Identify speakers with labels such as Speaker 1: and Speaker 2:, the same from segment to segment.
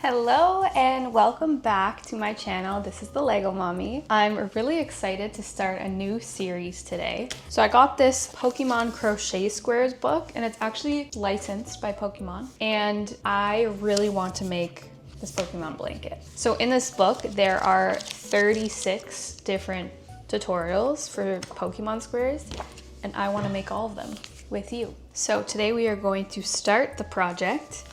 Speaker 1: Hello and welcome back to my channel. This is the Lego Mommy. I'm really excited to start a new series today. So I got this Pokemon Crochet Squares book and it's actually licensed by Pokemon. And I really want to make this Pokemon blanket. So in this book, there are 36 different tutorials for Pokemon squares and I want to make all of them with you. So today we are going to start the project.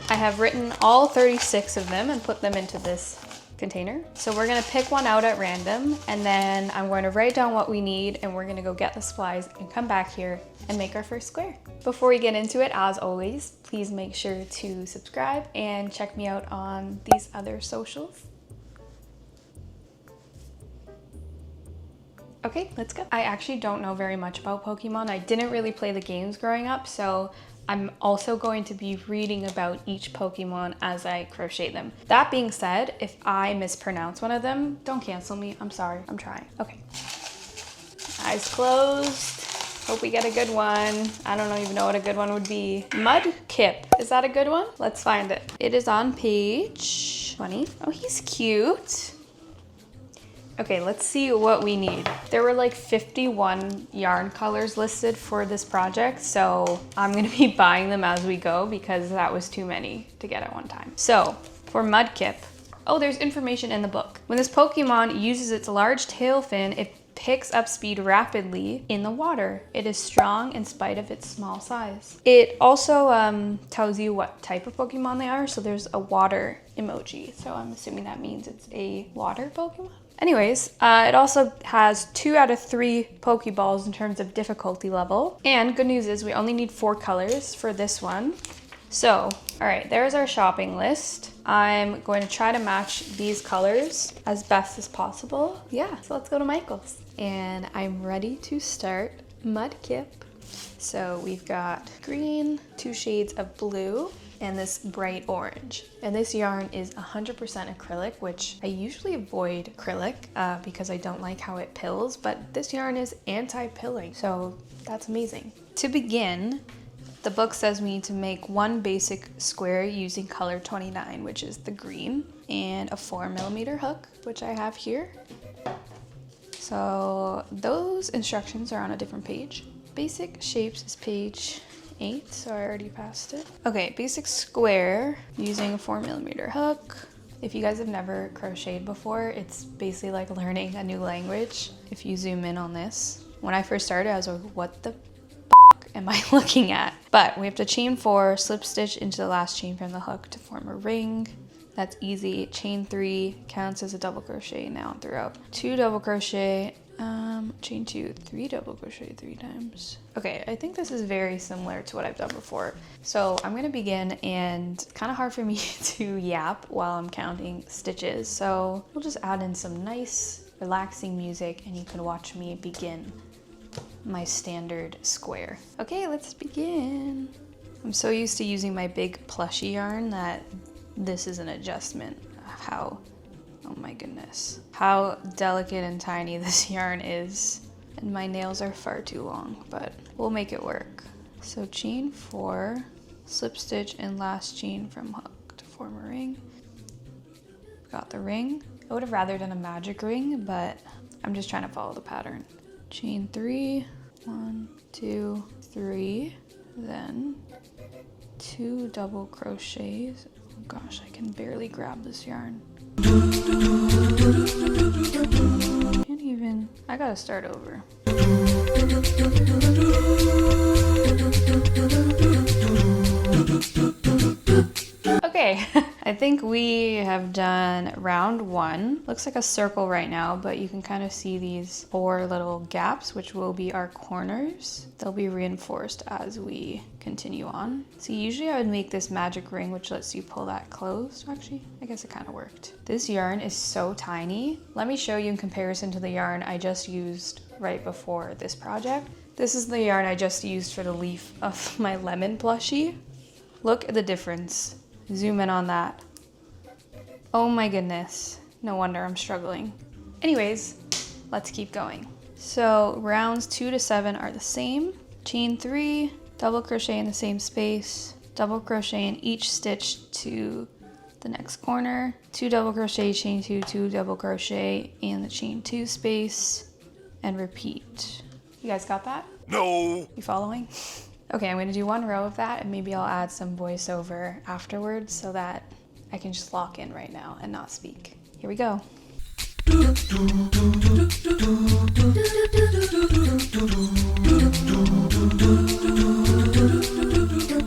Speaker 1: I have written all 36 of them and put them into this container. So we're gonna pick one out at random and then I'm going to write down what we need and we're gonna go get the supplies and come back here and make our first square. Before we get into it, as always, please make sure to subscribe and check me out on these other socials. Okay, let's go. I actually don't know very much about Pokemon. I didn't really play the games growing up, so I'm also going to be reading about each Pokemon as I crochet them. That being said, if I mispronounce one of them, don't cancel me. I'm sorry, I'm trying. Okay. Eyes closed. Hope we get a good one. I don't even know what a good one would be. Mudkip, is that a good one? Let's find it. It is on page 20. Oh, he's cute. Okay, let's see what we need. There were like 51 yarn colors listed for this project, so I'm gonna be buying them as we go because that was too many to get at one time. So for Mudkip, oh, there's information in the book. When this Pokemon uses its large tail fin, it picks up speed rapidly in the water. It is strong in spite of its small size. It also tells you what type of Pokemon they are, so there's a water emoji, so I'm assuming that means it's a water Pokemon. Anyways, it also has 2 out of 3 Pokeballs in terms of difficulty level. And good news is we only need 4 colors for this one. So, all right, there's our shopping list. I'm going to try to match these colors as best as possible. Yeah, so let's go to Michael's. And I'm ready to start Mudkip. So we've got green, 2 shades of blue, and this bright orange. And this yarn is 100% acrylic, which I usually avoid acrylic because I don't like how it pills, but this yarn is anti-pilling, so that's amazing. To begin, the book says we need to make 1 basic square using color 29, which is the green, and a 4mm hook, which I have here. So those instructions are on a different page. Basic shapes is page 8, so I already passed it. Okay, basic square using a 4mm hook. If you guys have never crocheted before, it's basically like learning a new language. If you zoom in on this, when I first started, I was like, what the f am I looking at? But we have to chain 4, slip stitch into the last chain from the hook to form a ring. That's easy. Chain 3 counts as a double crochet now and throughout. 2 double crochet, chain 2, 3 double crochet 3 times. Okay, I think this is very similar to what I've done before. So I'm gonna begin, and kind of hard for me to yap while I'm counting stitches. So we'll just add in some nice relaxing music and you can watch me begin my standard square. Okay, let's begin. I'm so used to using my big plushy yarn that this is an adjustment of how, oh my goodness, how delicate and tiny this yarn is. And my nails are far too long, but we'll make it work. So chain 4, slip stitch and last chain from hook to form a ring. Got the ring. I would have rather done a magic ring, but I'm just trying to follow the pattern. Chain 3, 1, 2, 3, then 2 double crochets. Oh gosh, I can barely grab this yarn. Can't even, I gotta start over. Okay, I think we have done round 1. Looks like a circle right now, but you can kind of see these 4 little gaps, which will be our corners. They'll be reinforced as we continue on. So usually I would make this magic ring, which lets you pull that closed. Actually, I guess it kind of worked. This yarn is so tiny. Let me show you in comparison to the yarn I just used right before this project. This is the yarn I just used for the leaf of my lemon plushie. Look at the difference. Zoom in on that. Oh my goodness. No wonder I'm struggling. Anyways, let's keep going. So rounds 2 to 7 are the same. Chain 3, double crochet in the same space, double crochet in each stitch to the next corner, 2 double crochet, chain 2, 2 double crochet, and the chain 2 space, and repeat. You guys got that?
Speaker 2: No!
Speaker 1: You following? Okay, I'm gonna do 1 row of that, and maybe I'll add some voiceover afterwards so that I can just lock in right now and not speak. Here we go.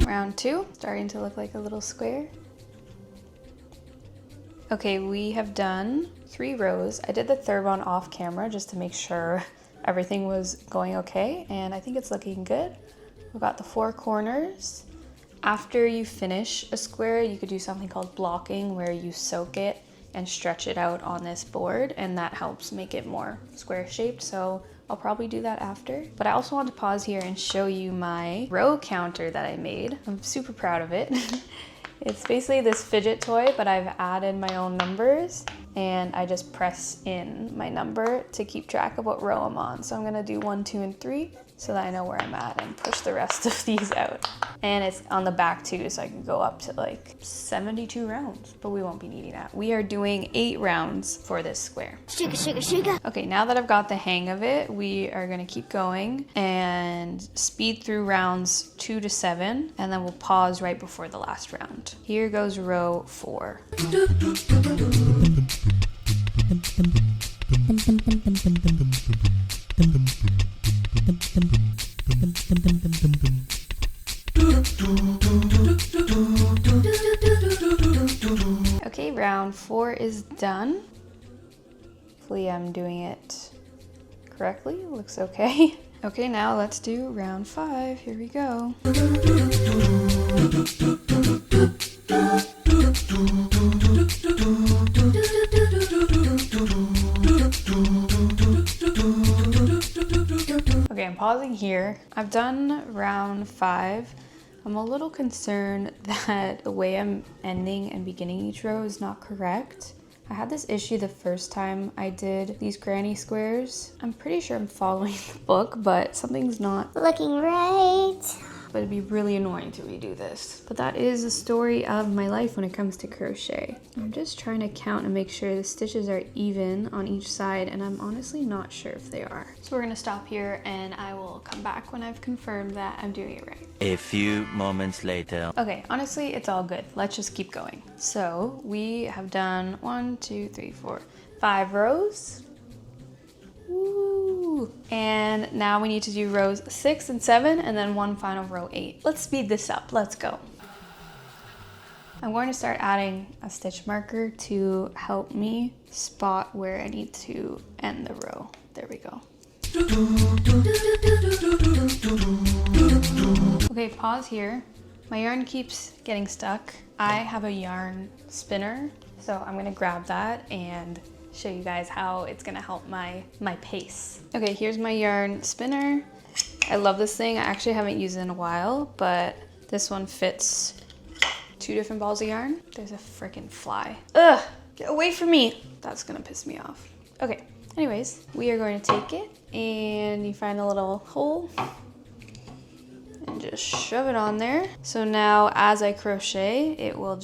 Speaker 1: Round 2, starting to look like a little square. Okay, we have done 3 rows. I did the third one off camera just to make sure everything was going okay, and I think it's looking good. We've got the 4 corners. After you finish a square, you could do something called blocking, where you soak it and stretch it out on this board, and that helps make it more square shaped. So I'll probably do that after. But I also want to pause here and show you my row counter that I made. I'm super proud of it. It's basically this fidget toy, but I've added my own numbers, and I just press in my number to keep track of what row I'm on. So I'm gonna do 1, 2, and 3 so that I know where I'm at and push the rest of these out. And it's on the back too, so I can go up to like 72 rounds, but we won't be needing that. We are doing 8 rounds for this square.
Speaker 3: Sugar, sugar, sugar.
Speaker 1: Okay, now that I've got the hang of it, we are gonna keep going and speed through rounds 2 to 7, and then we'll pause right before the last round. Here goes row 4. Okay, round 4 is done. Hopefully I'm doing it correctly. Looks okay. Okay, now let's do round 5. Here we go. Okay, I'm pausing here. I've done round 5. I'm a little concerned that the way I'm ending and beginning each row is not correct. I had this issue the first time I did these granny squares. I'm pretty sure I'm following the book, but something's not
Speaker 3: Looking right.
Speaker 1: but it'd be really annoying to redo this. But that is the story of my life when it comes to crochet. I'm just trying to count and make sure the stitches are even on each side, and I'm honestly not sure if they are. So we're gonna stop here, and I will come back when I've confirmed that I'm doing it right.
Speaker 2: A few moments later.
Speaker 1: Okay, honestly, it's all good. Let's just keep going. So we have done 1, 2, 3, 4, 5 rows. Woo. And now we need to do rows 6 and 7, and then one final row 8. Let's speed this up. Let's go. I'm going to start adding a stitch marker to help me spot where I need to end the row. There we go. Okay, pause here. My yarn keeps getting stuck. I have a yarn spinner, so I'm gonna grab that and show you guys how it's gonna help my pace. Okay, here's my yarn spinner. I love this thing. I actually haven't used it in a while, but this one fits 2 different balls of yarn. There's a freaking fly. Ugh, get away from me. That's gonna piss me off. Okay, anyways, we are going to take it and you find a little hole and just shove it on there. So now as I crochet, it will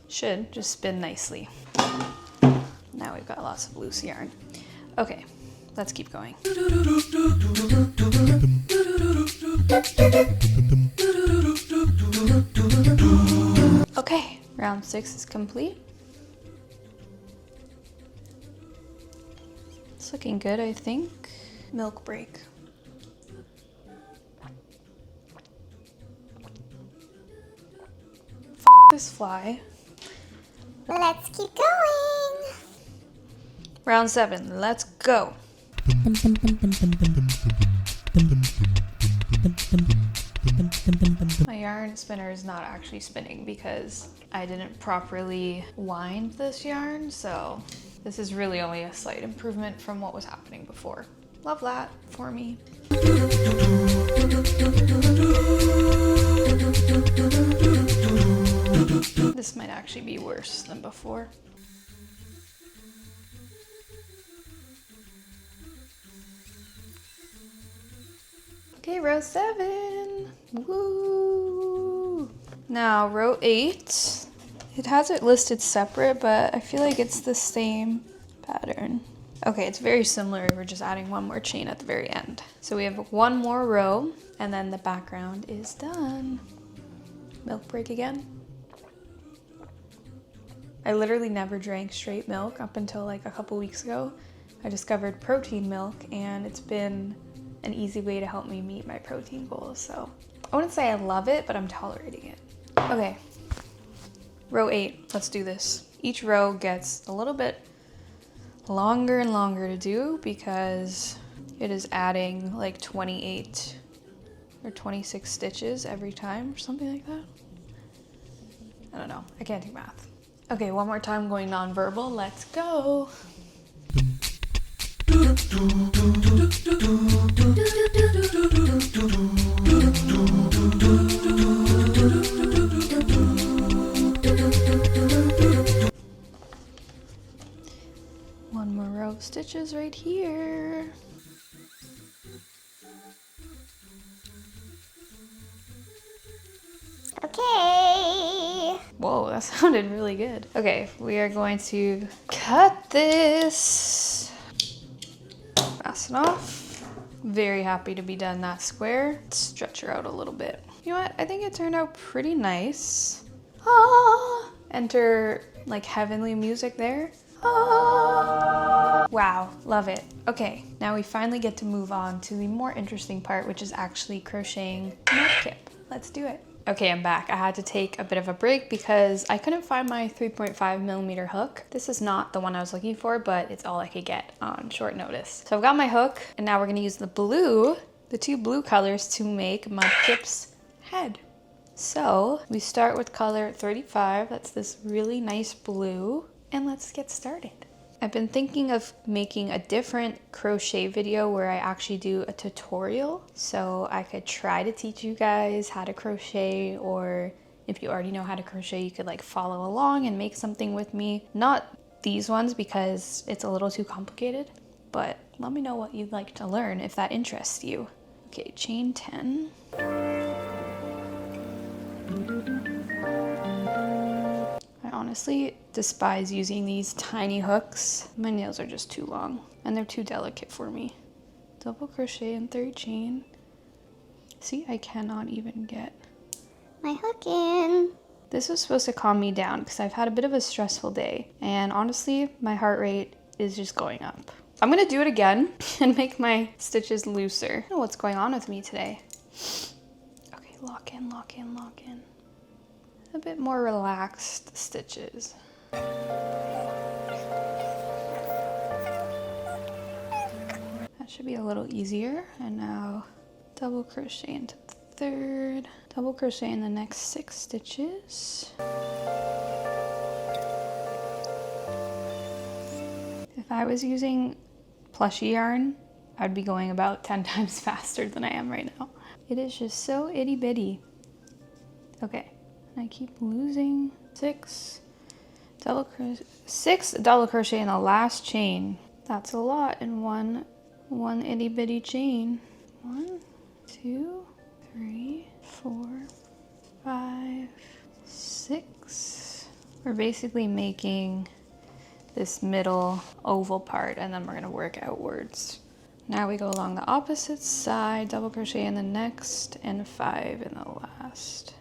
Speaker 1: should just spin nicely. Now we've got lots of loose yarn. Okay, let's keep going. Okay, round 6 is complete. It's looking good, I think. Milk break. This fly.
Speaker 3: Let's keep going.
Speaker 1: Round 7, let's go. My yarn spinner is not actually spinning because I didn't properly wind this yarn, so this is really only a slight improvement from what was happening before. Love that for me. This might actually be worse than before. Okay, row 7. Woo! Now row 8. It has it listed separate, but I feel like it's the same pattern. Okay, it's very similar. We're just adding one more chain at the very end. So we have one more row and then the background is done. Milk break again. I literally never drank straight milk up until like a couple weeks ago. I discovered protein milk and it's been an easy way to help me meet my protein goals. So I wouldn't say I love it, but I'm tolerating it. Okay, row 8, let's do this. Each row gets a little bit longer and longer to do because it is adding like 28 or 26 stitches every time or something like that. I don't know, I can't do math. Okay, one more time going non-verbal, let's go. One more row of stitches right here.
Speaker 3: Okay.
Speaker 1: Whoa, that sounded really good. Okay, we are going to cut this. Fasten off. Very happy to be done that square. Stretch her out a little bit. You know what? I think it turned out pretty nice. Ah! Enter like heavenly music there. Ah! Wow, love it. Okay, now we finally get to move on to the more interesting part, which is actually crocheting Mudkip. Let's do it. Okay, I'm back. I had to take a bit of a break because I couldn't find my 3.5mm hook. This is not the one I was looking for, but it's all I could get on short notice. So I've got my hook, and now we're gonna use the blue, the two blue colors to make Mudkip's head. So we start with color 35. That's this really nice blue, and let's get started. I've been thinking of making a different crochet video where I actually do a tutorial. So I could try to teach you guys how to crochet, or if you already know how to crochet, you could like follow along and make something with me. Not these ones because it's a little too complicated, but let me know what you'd like to learn if that interests you. Okay, chain 10. I honestly despise using these tiny hooks. My nails are just too long and they're too delicate for me. Double crochet in third chain. See, I cannot even get
Speaker 3: My hook in.
Speaker 1: This was supposed to calm me down because I've had a bit of a stressful day, and honestly, my heart rate is just going up. I'm gonna do it again and make my stitches looser. I don't know what's going on with me today. Okay, lock in, lock in, lock in. A bit more relaxed stitches. That should be a little easier. And now double crochet into the third, double crochet in the next 6 stitches. If I was using plushie yarn, I'd be going about 10 times faster than I am right now. It is just so itty bitty. Okay. I keep losing 6 double crochet in the last chain. That's a lot in one itty bitty chain. 1, 2, 3, 4, 5, 6. We're basically making this middle oval part, and then we're gonna work outwards. Now we go along the opposite side, double crochet in the next, and 5 in the last.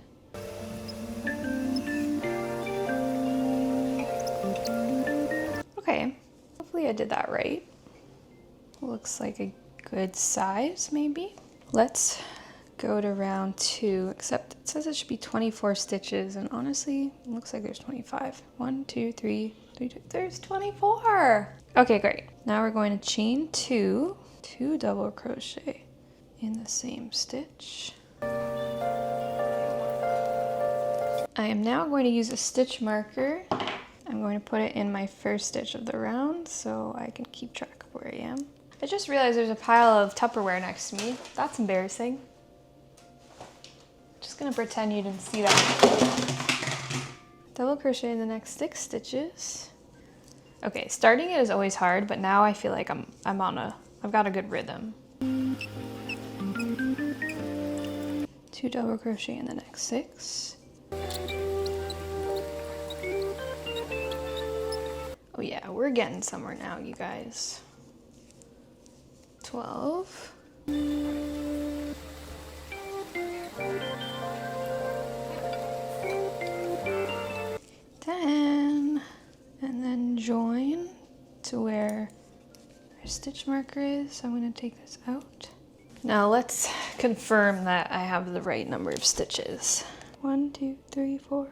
Speaker 1: Okay, hopefully I did that right. Looks like a good size, maybe. Let's go to round 2, except it says it should be 24 stitches, and honestly, it looks like there's 25. 1, 2, 3, 2, there's 24! Okay, great. Now we're going to chain 2, 2 double crochet in the same stitch. I am now going to use a stitch marker. I'm going to put it in my first stitch of the round so I can keep track of where I am. I just realized there's a pile of Tupperware next to me. That's embarrassing. Just gonna pretend you didn't see that. Double crochet in the next 6 stitches. Okay, starting it is always hard, but now I feel like I've got a good rhythm. 2 double crochet in the next 6. Oh yeah, we're getting somewhere now, you guys. 12. 10. And then join to where our stitch marker is. So I'm gonna take this out. Now let's confirm that I have the right number of stitches. 1, 2, 3, 4.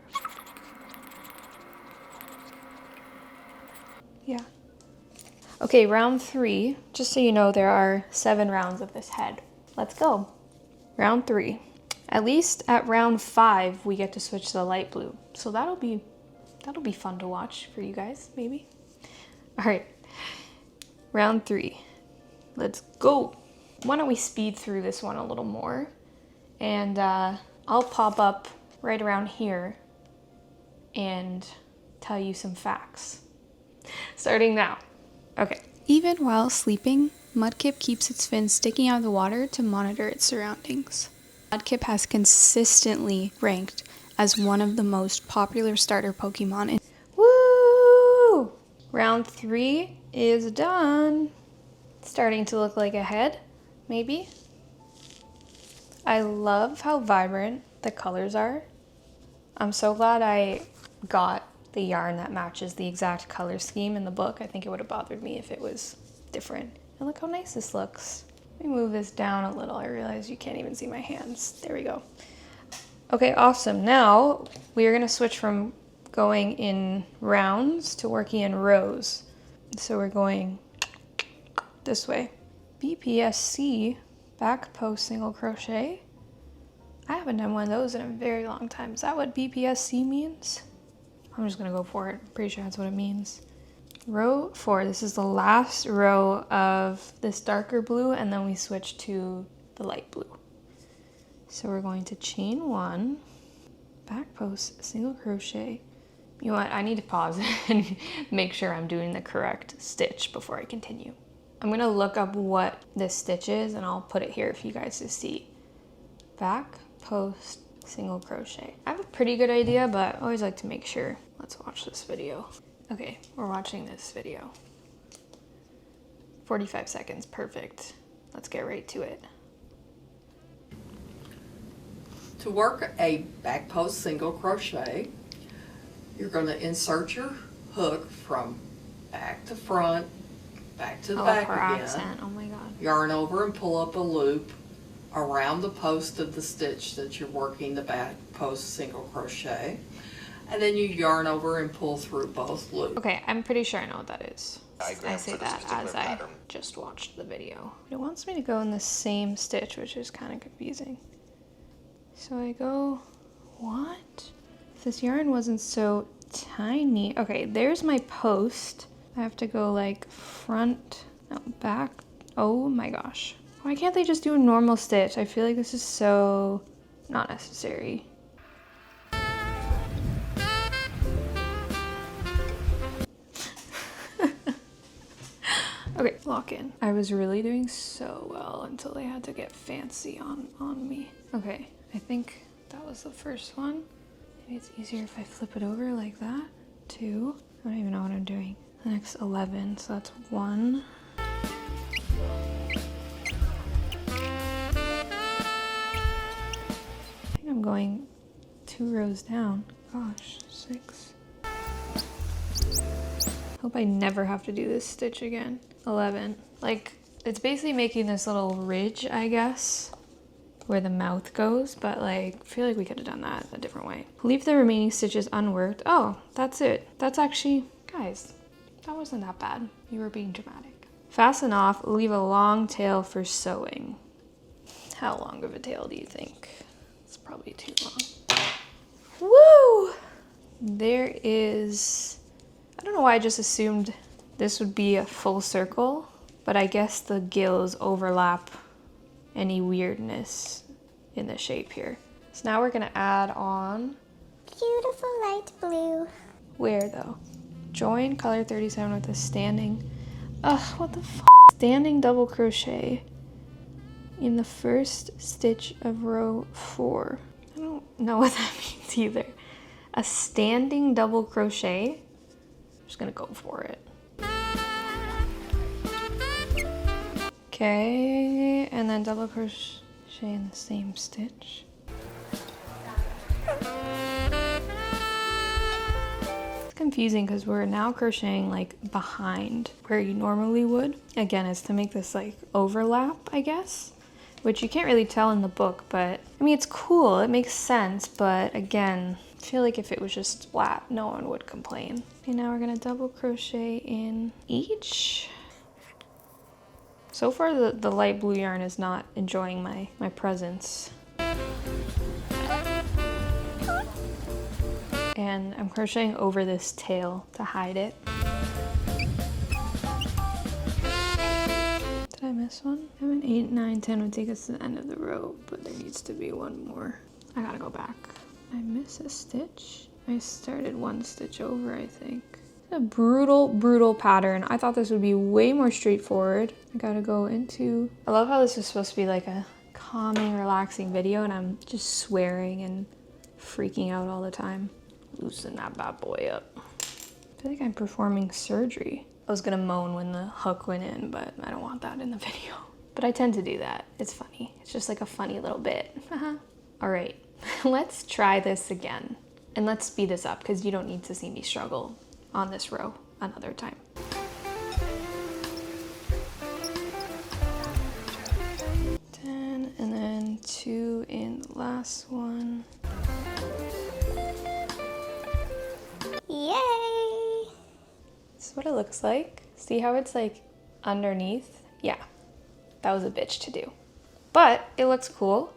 Speaker 1: Yeah. Okay, round 3. Just so you know, there are 7 rounds of this head. Let's go. Round 3. At least at round 5, we get to switch to the light blue. So that'll be fun to watch for you guys, maybe. All right, round 3. Let's go. Why don't we speed through this one a little more? And I'll pop up right around here and tell you some facts. Starting now. Okay. Even while sleeping, Mudkip keeps its fins sticking out of the water to monitor its surroundings. Mudkip has consistently ranked as one of the most popular starter Pokemon. Woo! Round 3 is done. Starting to look like a head, maybe. I love how vibrant the colors are. I'm so glad I got the yarn that matches the exact color scheme in the book. I think it would have bothered me if it was different. And look how nice this looks. Let me move this down a little. I realize you can't even see my hands. There we go. Okay, awesome. Now we are gonna switch from going in rounds to working in rows. So we're going this way. BPSC, back post single crochet. I haven't done one of those in a very long time. Is that what BPSC means? I'm just gonna go for it. I'm pretty sure that's what it means. Row 4, this is the last row of this darker blue, and then we switch to the light blue. So we're going to chain 1, back post, single crochet. You know what, I need to pause and make sure I'm doing the correct stitch before I continue. I'm gonna look up what this stitch is and I'll put it here for you guys to see. Back post, single crochet. I have a pretty good idea, but I always like to make sure. Let's watch this video. Okay, we're watching this video. 45 seconds, perfect. Let's get right to it.
Speaker 4: To work a back post single crochet, you're going to insert your hook from back to front, back to the back
Speaker 1: her
Speaker 4: again.
Speaker 1: accent. Oh my god.
Speaker 4: Yarn over and pull up a loop around the post of the stitch that you're working the back post single crochet. And then you yarn over and pull through both loops.
Speaker 1: Okay, I'm pretty sure I know what that is. I say
Speaker 5: for this
Speaker 1: that
Speaker 5: particular
Speaker 1: as I
Speaker 5: pattern.
Speaker 1: just watched the video. It wants me to go in the same stitch, which is kind of confusing. So I go, what? If this yarn wasn't so tiny. Okay, there's my post. I have to go like front, no, back. Oh my gosh. Why can't they just do a normal stitch? I feel like this is so not necessary. Okay, lock in. I was really doing so well until they had to get fancy on me. Okay, I think that was the first one. Maybe it's easier if I flip it over like that. 2. I don't even know what I'm doing. The next 11, so that's 1. I think I'm going 2 rows down. Gosh, 6. Hope I never have to do this stitch again. 11. Like, it's basically making this little ridge, I guess, where the mouth goes, but like, I feel like we could have done that a different way. Leave the remaining stitches unworked. Oh, that's it. That's actually, guys, that wasn't that bad. You were being dramatic. Fasten off, leave a long tail for sewing. How long of a tail do you think? It's probably too long. Woo! There is, I don't know why I just assumed this would be a full circle, but I guess the gills overlap any weirdness in the shape here. So now we're gonna add on.
Speaker 3: Beautiful light blue.
Speaker 1: Where though? Join color 37 with a standing, what the f? Standing double crochet in the first stitch of row 4. I don't know what that means either. A standing double crochet? just gonna go for it. Okay, and then double crochet in the same stitch. It's confusing because we're now crocheting like behind where you normally would. Again, it's to make this like overlap, I guess, which you can't really tell in the book, but I mean, it's cool, it makes sense, but again, I feel like if it was just flat, no one would complain. Okay, now we're gonna double crochet in each. So far, the light blue yarn is not enjoying my presence. And I'm crocheting over this tail to hide it. Did I miss one? 7, 8, 9, 10 would take us to the end of the row, but there needs to be one more. I gotta go back. I miss a stitch. I started one stitch over, I think. A brutal pattern. I thought this would be way more straightforward. I gotta go into... I love how this is supposed to be like a calming, relaxing video, and I'm just swearing and freaking out all the time. Loosen that bad boy up. I feel like I'm performing surgery. I was gonna moan when the hook went in, but I don't want that in the video. But I tend to do that. It's funny. It's just like a funny little bit. All right, let's try this again. And let's speed this up because you don't need to see me struggle on this row another time. And then 2 in the last one.
Speaker 3: Yay!
Speaker 1: This is what it looks like. See how it's like underneath? Yeah, that was a bitch to do. But it looks cool.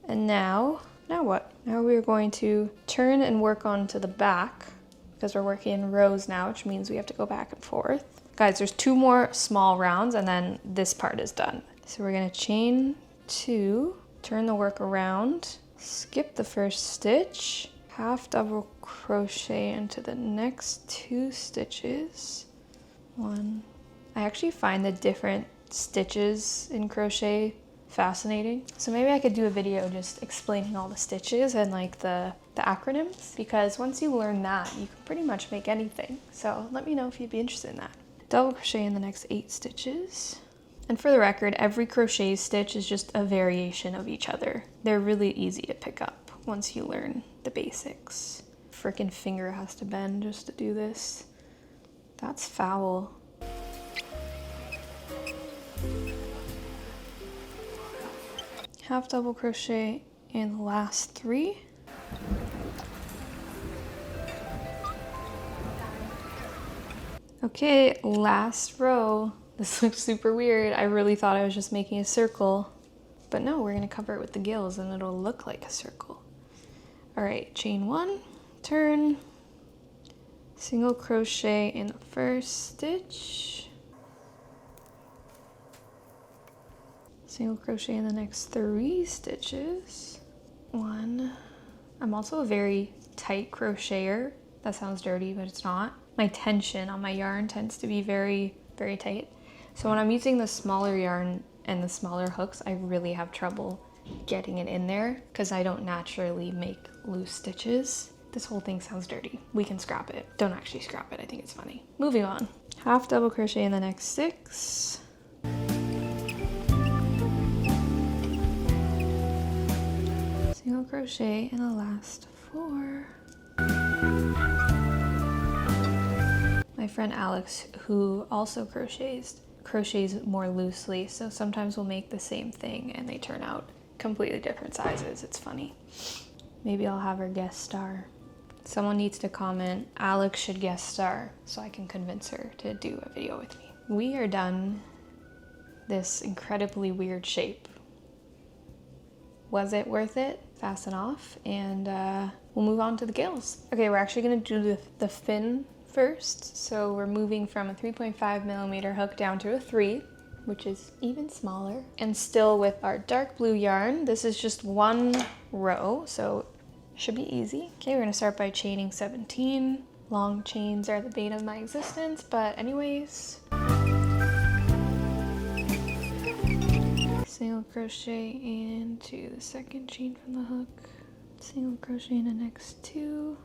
Speaker 1: And now what? Now we're going to turn and work onto the back because we're working in rows now, which means we have to go back and forth. Guys, there's 2 more small rounds and then this part is done. So we're gonna chain 2, turn the work around, skip the first stitch, half double crochet into the next 2 stitches. 1. I actually find the different stitches in crochet fascinating. So maybe I could do a video just explaining all the stitches and like the acronyms, because once you learn that, you can pretty much make anything. So let me know if you'd be interested in that. Double crochet in the next 8 stitches. And for the record, every crochet stitch is just a variation of each other. They're really easy to pick up once you learn the basics. Frickin' finger has to bend just to do this. That's foul. Half double crochet in the last 3. Okay, last row. This looks super weird. I really thought I was just making a circle, but no, we're gonna cover it with the gills and it'll look like a circle. All right, chain 1, turn, single crochet in the first stitch, single crochet in the next 3 stitches. 1. I'm also a very tight crocheter. That sounds dirty, but it's not. My tension on my yarn tends to be very, very tight. So when I'm using the smaller yarn and the smaller hooks, I really have trouble getting it in there because I don't naturally make loose stitches. This whole thing sounds dirty. We can scrap it. Don't actually scrap it. I think it's funny. Moving on. Half double crochet in the next 6. Single crochet in the last 4. My friend Alex, who also crochets more loosely, so sometimes we'll make the same thing and they turn out completely different sizes. It's funny. Maybe I'll have her guest star. Someone needs to comment, Alex should guest star, so I can convince her to do a video with me. We are done this incredibly weird shape. Was it worth it? Fasten off and we'll move on to the gills. Okay, we're actually gonna do the fin first. So we're moving from a 3.5mm hook down to a 3, which is even smaller. And still with our dark blue yarn, this is just 1 row, so should be easy. Okay, we're gonna start by chaining 17. Long chains are the bane of my existence, but anyways. Single crochet into the second chain from the hook. Single crochet in the next 2.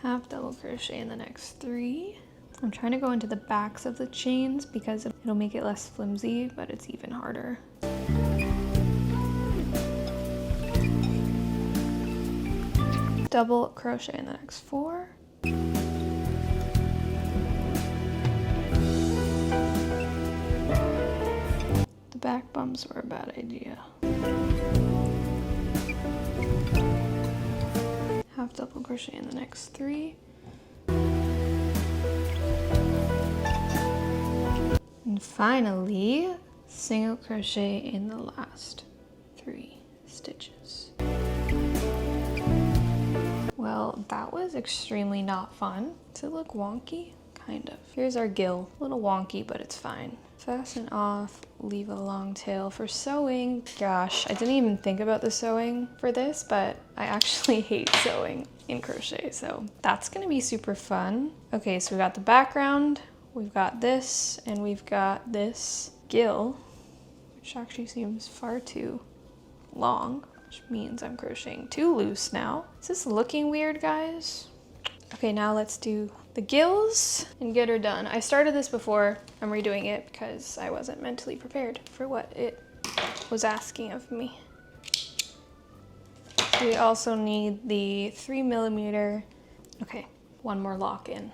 Speaker 1: Half double crochet in the next 3. I'm trying to go into the backs of the chains because it'll make it less flimsy, but it's even harder. Double crochet in the next 4. The back bumps were a bad idea. Half double crochet in the next 3. And finally, single crochet in the last 3 stitches. Well, that was extremely not fun. Does it look wonky? Kind of. Here's our gill. A little wonky, but it's fine. Fasten off, leave a long tail for sewing. Gosh, I didn't even think about the sewing for this, but I actually hate sewing in crochet, so that's gonna be super fun. Okay, so we got the background, we've got this, and we've got this gill, which actually seems far too long, which means I'm crocheting too loose now. Is this looking weird, guys? Okay, now let's do the gills and get her done. I started this before. I'm redoing it because I wasn't mentally prepared for what it was asking of me. We also need the 3mm. Okay, one more lock in.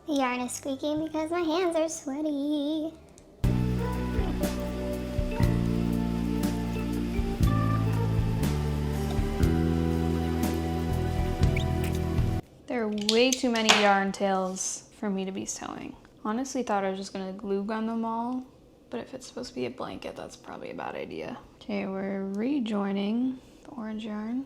Speaker 3: The yarn is squeaking because my hands are sweaty.
Speaker 1: There are way too many yarn tails for me to be sewing. Honestly thought I was just gonna glue gun them all, but if it's supposed to be a blanket, that's probably a bad idea. Okay, we're rejoining the orange yarn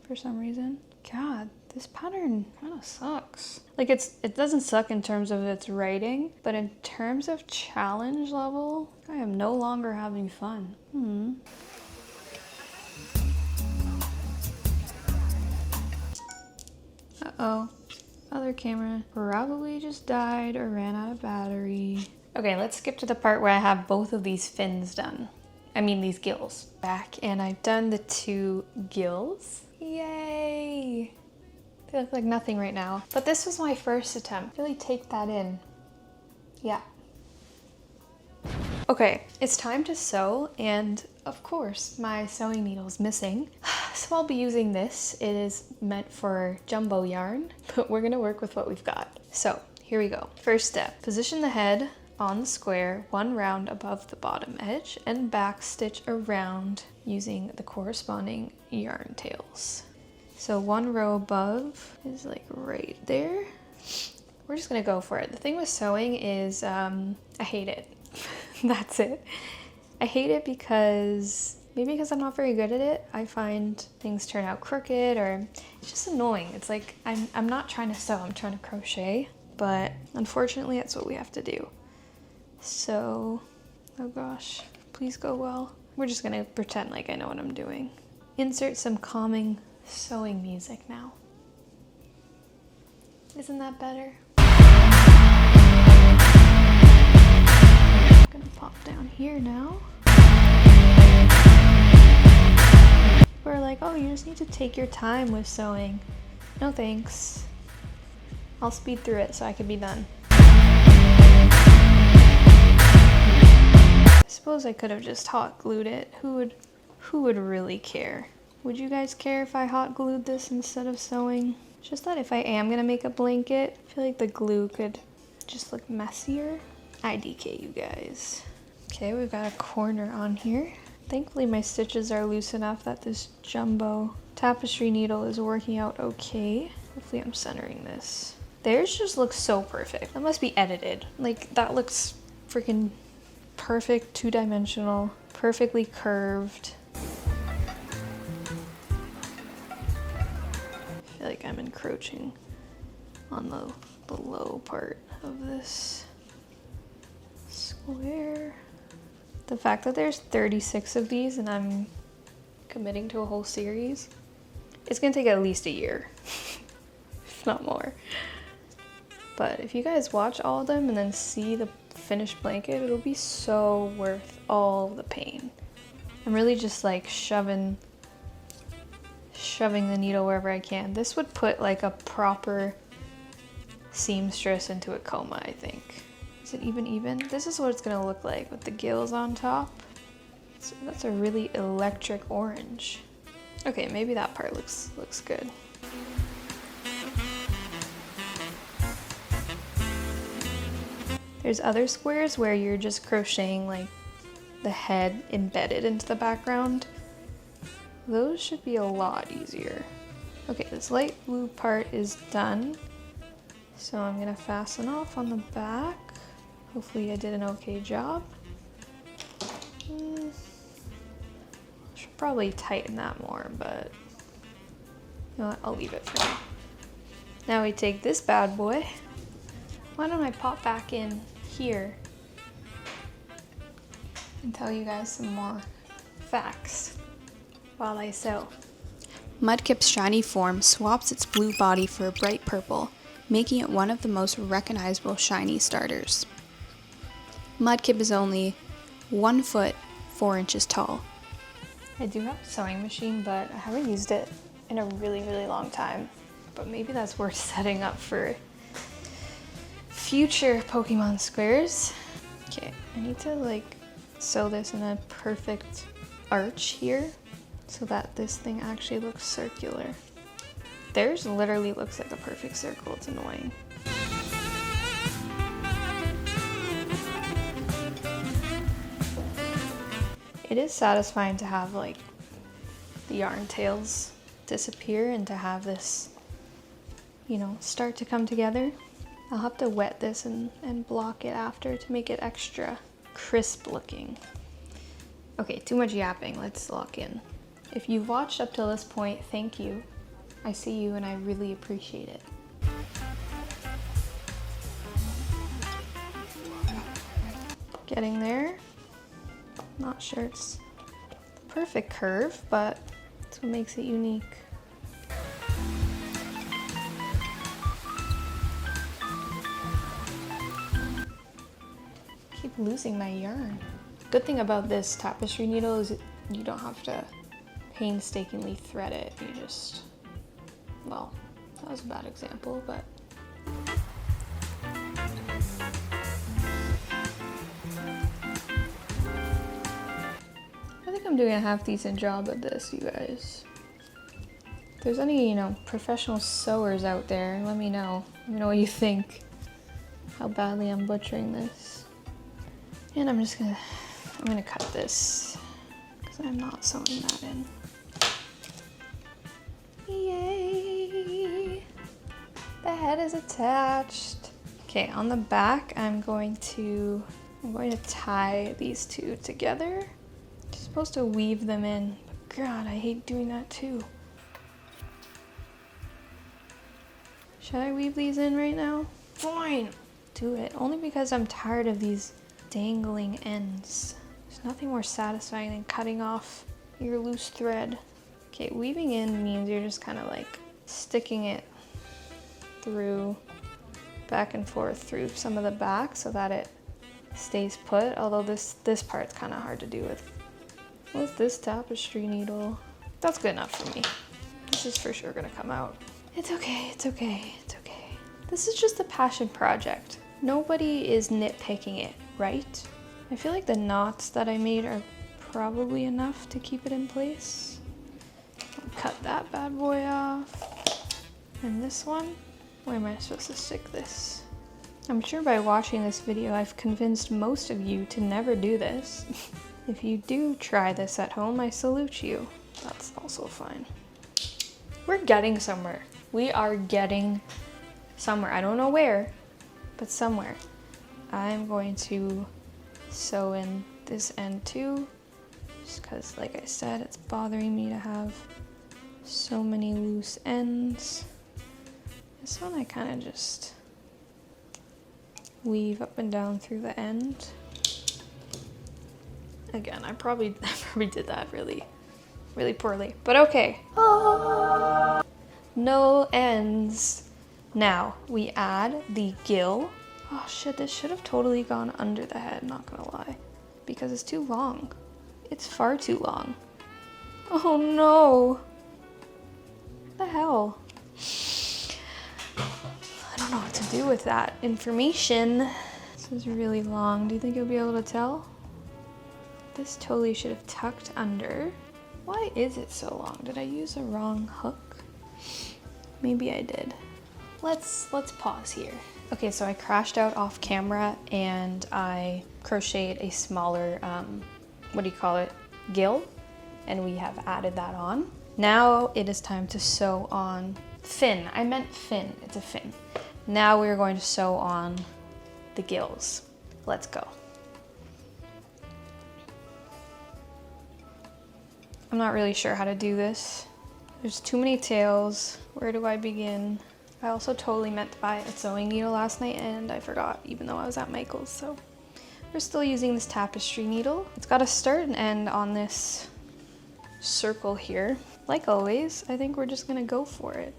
Speaker 1: for some reason. God, this pattern kind of sucks. Like it doesn't suck in terms of its writing, but in terms of challenge level, I am no longer having fun. Uh-oh, other camera probably just died or ran out of battery. Okay, let's skip to the part where I have both of these fins done. I mean these gills. Back, and I've done the 2 gills. Yay! They look like nothing right now. But this was my first attempt. Really take that in. Yeah. Okay, it's time to sew, and of course my sewing needle is missing. So I'll be using this. It is meant for jumbo yarn, but we're gonna work with what we've got. So here we go. First step, position the head on the square 1 round above the bottom edge and back stitch around using the corresponding yarn tails. So 1 row above is like right there. We're just gonna go for it. The thing with sewing is I hate it. That's it. I hate it because maybe because I'm not very good at it, I find things turn out crooked, or it's just annoying. It's like I'm not trying to sew, I'm trying to crochet, but unfortunately that's what we have to do. So, oh gosh, please go well. We're just gonna pretend like I know what I'm doing. Insert some calming sewing music now. Isn't that better? I'm gonna pop down here now. We're like, oh, you just need to take your time with sewing. No thanks. I'll speed through it so I can be done. I suppose I could have just hot glued it. Who would really care? Would you guys care if I hot glued this instead of sewing? Just that if I am gonna make a blanket, I feel like the glue could just look messier. IDK, you guys. Okay, we've got a corner on here. Thankfully my stitches are loose enough that this jumbo tapestry needle is working out okay. Hopefully I'm centering this. Theirs just looks so perfect. That must be edited. Like, that looks freaking perfect, 2-dimensional, perfectly curved. I feel like I'm encroaching on the low part of this square. The fact that there's 36 of these and I'm committing to a whole series, it's gonna take at least a year, if not more. But if you guys watch all of them and then see the finished blanket, it'll be so worth all the pain. I'm really just like shoving the needle wherever I can. This would put like a proper seamstress into a coma, I think. Is it even? This is what it's gonna look like with the gills on top. So that's a really electric orange. Okay, maybe that part looks good. There's other squares where you're just crocheting like the head embedded into the background. Those should be a lot easier. Okay, this light blue part is done. So I'm gonna fasten off on the back. Hopefully I did an okay job. Should probably tighten that more, but you know what, I'll leave it for now. Now we take this bad boy. Why don't I pop back in here and tell you guys some more facts while I sew. Mudkip's shiny form swaps its blue body for a bright purple, making it one of the most recognizable shiny starters. Mudkip is only 1 foot 4 inches tall. I do have a sewing machine, but I haven't used it in a really long time. But maybe that's worth setting up for future Pokemon squares. Okay, I need to like sew this in a perfect arch here so that this thing actually looks circular. Theirs literally looks like a perfect circle. It's annoying. It is satisfying to have like the yarn tails disappear and to have this, you know, start to come together. I'll have to wet this and block it after to make it extra crisp looking. Okay, too much yapping, let's lock in. If you've watched up till this point, thank you. I see you and I really appreciate it. Getting there. Not sure it's the perfect curve, but that's what makes it unique. Keep losing my yarn. Good thing about this tapestry needle is you don't have to painstakingly thread it. You just, well, that was a bad example, but I think I'm doing a half decent job at this, you guys. If there's any, you know, professional sewers out there, let me know. Let me know what you think. How badly I'm butchering this. And I'm gonna cut this because I'm not sewing that in. Yay! The head is attached. Okay, on the back, I'm going to tie these two together. You're supposed to weave them in, but God, I hate doing that too. Should I weave these in right now? Fine, do it. Only because I'm tired of these dangling ends. There's nothing more satisfying than cutting off your loose thread. Okay, weaving in means you're just kind of like sticking it through, back and forth through some of the back so that it stays put, although this part's kind of hard to do with this tapestry needle. That's good enough for me. This is for sure gonna come out. It's okay, it's okay, it's okay. This is just a passion project. Nobody is nitpicking it, right? I feel like the knots that I made are probably enough to keep it in place. I'll cut that bad boy off. And this one, where am I supposed to stick this? I'm sure by watching this video, I've convinced most of you to never do this. If you do try this at home, I salute you. That's also fine. We're getting somewhere. We are getting somewhere. I don't know where, but somewhere. I'm going to sew in this end too, just because, like I said, it's bothering me to have so many loose ends. This one I kind of just weave up and down through the end. Again, I probably did that really poorly, but okay. No ends. Now we add the gill. Oh shit, this should have totally gone under the head, not gonna lie, because it's too long. It's far too long. Oh no. What the hell? I don't know what to do with that information. This is really long. Do you think you'll be able to tell? This totally should have tucked under. Why is it so long? Did I use a wrong hook? Maybe I did. Let's pause here. Okay, so I crashed out off camera and I crocheted a smaller, what do you call it? Gill, and we have added that on. Now it is time to sew on fin. I meant fin, it's a fin. Now we're going to sew on the gills. Let's go. I'm not really sure how to do this. There's too many tails. Where do I begin? I also totally meant to buy a sewing needle last night and I forgot, even though I was at Michael's, so. We're still using this tapestry needle. It's got a start and end on this circle here. Like always, I think we're just gonna go for it.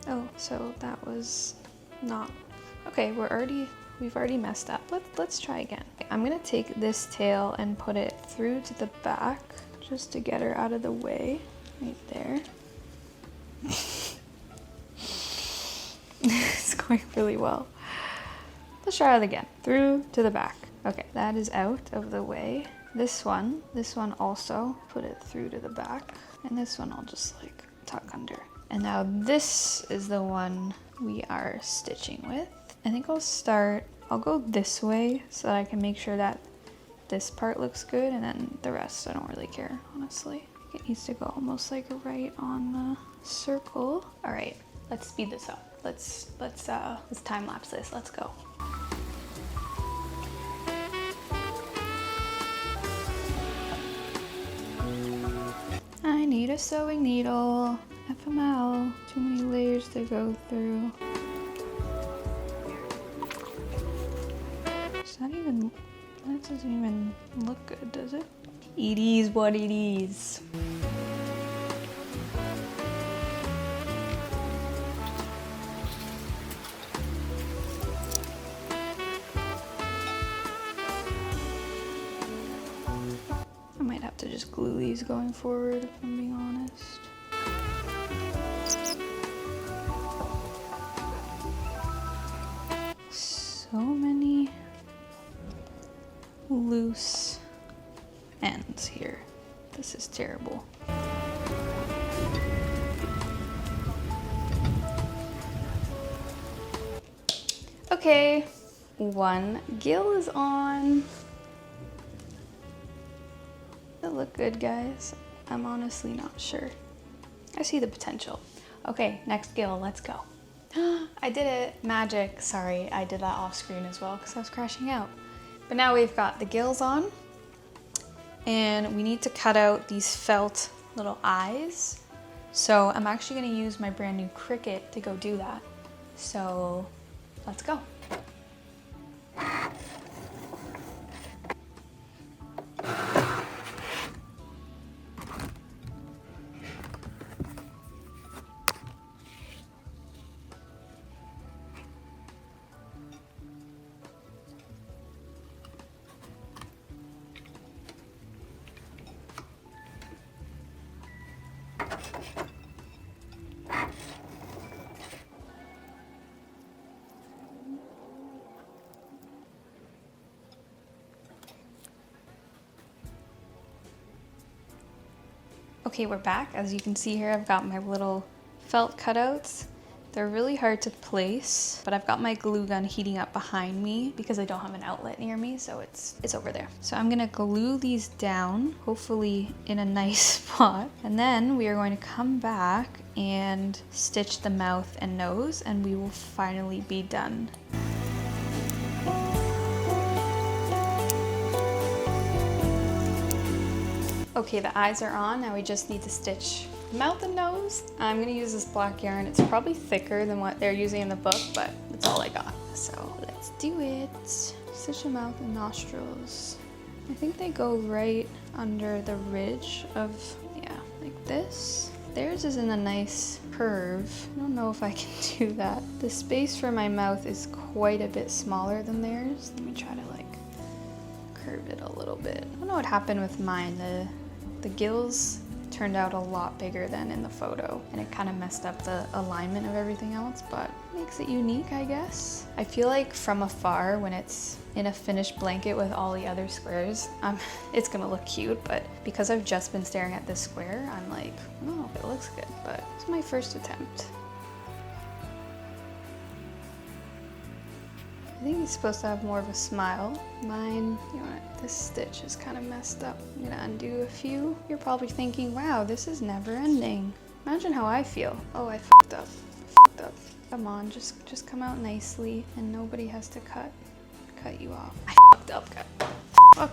Speaker 1: Oh, so that was not, okay, we've already messed up. Let's try again. I'm gonna take this tail and put it through to the back just to get her out of the way, right there. It's going really well. Let's try it again. Through to the back. Okay, that is out of the way. This one also, put it through to the back. And this one I'll just like tuck under. And now this is the one we are stitching with. I think I'll go this way so that I can make sure that this part looks good and then the rest I don't really care, honestly. I think it needs to go almost like right on the circle. All right, let's speed this up. Let's time lapse this, let's go. I need a sewing needle. FML. Too many layers to go through. That doesn't even look good, does it? It is what it is. I might have to just glue these going forward if I'm being honest. So many loose ends here. This is terrible. Okay, one gill is on. Does it look good, guys? I'm honestly not sure. I see the potential. Okay, next gill, let's go. I did it, magic. Sorry, I did that off screen as well because I was crashing out. But now we've got the gills on and we need to cut out these felt little eyes. So I'm actually gonna use my brand new Cricut to go do that. So let's go. Okay, we're back. As you can see here, I've got my little felt cutouts. They're really hard to place, but I've got my glue gun heating up behind me because I don't have an outlet near me, so it's over there. So I'm gonna glue these down, hopefully in a nice spot. And then we are going to come back and stitch the mouth and nose, and we will finally be done. Okay, the eyes are on. Now we just need to stitch mouth and nose. I'm gonna use this black yarn. It's probably thicker than what they're using in the book, but it's all I got. So let's do it. Stitch the mouth and nostrils. I think they go right under the ridge of, yeah, like this. Theirs is in a nice curve. I don't know if I can do that. The space for my mouth is quite a bit smaller than theirs. Let me try to like curve it a little bit. I don't know what happened with mine. The gills turned out a lot bigger than in the photo, and it kind of messed up the alignment of everything else, but makes it unique, I guess. I feel like from afar, when it's in a finished blanket with all the other squares, it's gonna look cute, but because I've just been staring at this square, I'm like, I don't know if it looks good, but it's my first attempt. I think he's supposed to have more of a smile. Mine, you know what, this stitch is kind of messed up. I'm gonna undo a few. You're probably thinking, wow, this is never ending. Imagine how I feel. Oh, I fucked up. Come on, just come out nicely and nobody has to cut you off. I fucked up, guys. Fuck.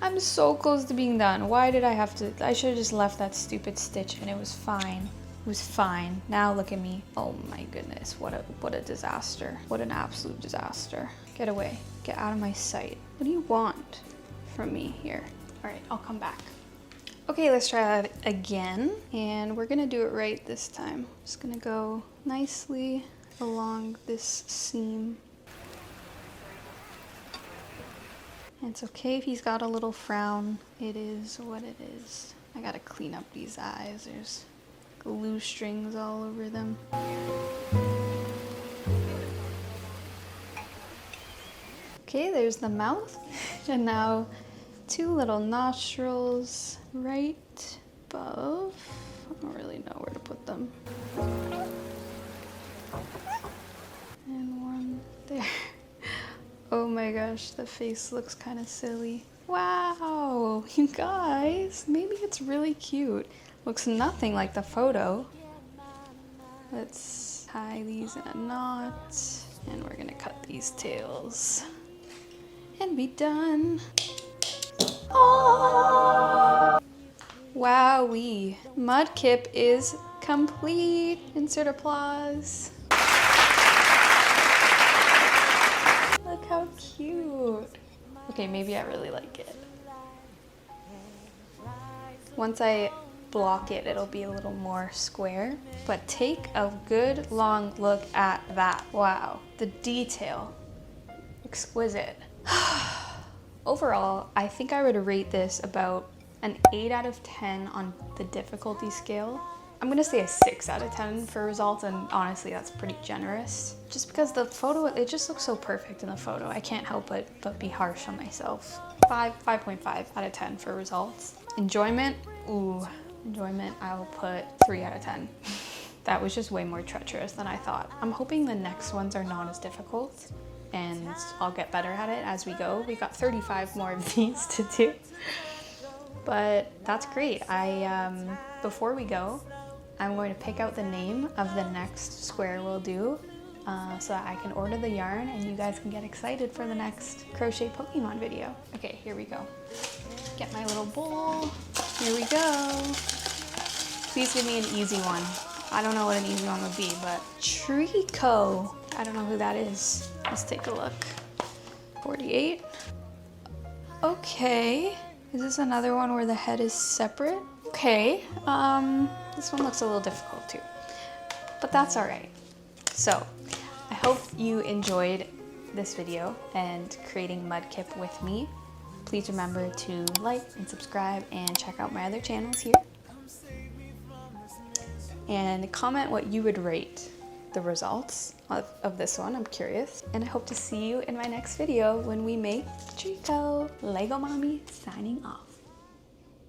Speaker 1: I'm so close to being done. Why did I have to? I should have just left that stupid stitch and it was fine. It was fine. Now look at me. Oh my goodness, what a disaster. What an absolute disaster. Get away. Get out of my sight. What do you want from me here? All right, I'll come back. Okay, let's try that again. And we're gonna do it right this time. Just gonna go nicely along this seam. And it's okay if he's got a little frown. It is what it is. I gotta clean up these eyes. There's glue strings all over them. Okay, there's the mouth. And now 2 little nostrils right above. I don't really know where to put them. And 1 there. Oh my gosh, the face looks kind of silly. Wow, you guys, maybe it's really cute. Looks nothing like the photo. Let's tie these in a knot, and we're gonna cut these tails and be done. Oh! Wowee, Mudkip is complete. Insert applause. Look how cute. Okay, maybe I really like it. Once I block it, it'll be a little more square, but take a good long look at that. Wow, the detail, exquisite. Overall, I think I would rate this about an 8 out of 10 on the difficulty scale. I'm gonna say a 6 out of 10 for results, and honestly that's pretty generous. Just because the photo, it just looks so perfect in the photo. I can't help but be harsh on myself. 5.5 out of 10 for results. Enjoyment, ooh. Enjoyment, I'll put 3 out of 10. That was just way more treacherous than I thought. I'm hoping the next ones are not as difficult and I'll get better at it as we go. We got 35 more of these to do, but that's great. Before we go, I'm going to pick out the name of the next square we'll do so that I can order the yarn and you guys can get excited for the next crochet Pokemon video. Okay, here we go. Get my little bowl. Here we go. Please give me an easy one. I don't know what an easy one would be, but Trico. I don't know who that is. Let's take a look. 48. Okay. Is this another one where the head is separate? Okay. This one looks a little difficult too, but that's all right. So I hope you enjoyed this video and creating Mudkip with me. Please remember to like and subscribe and check out my other channels here. And comment what you would rate the results of this one. I'm curious. And I hope to see you in my next video when we make Trico. Lego Mommy signing off.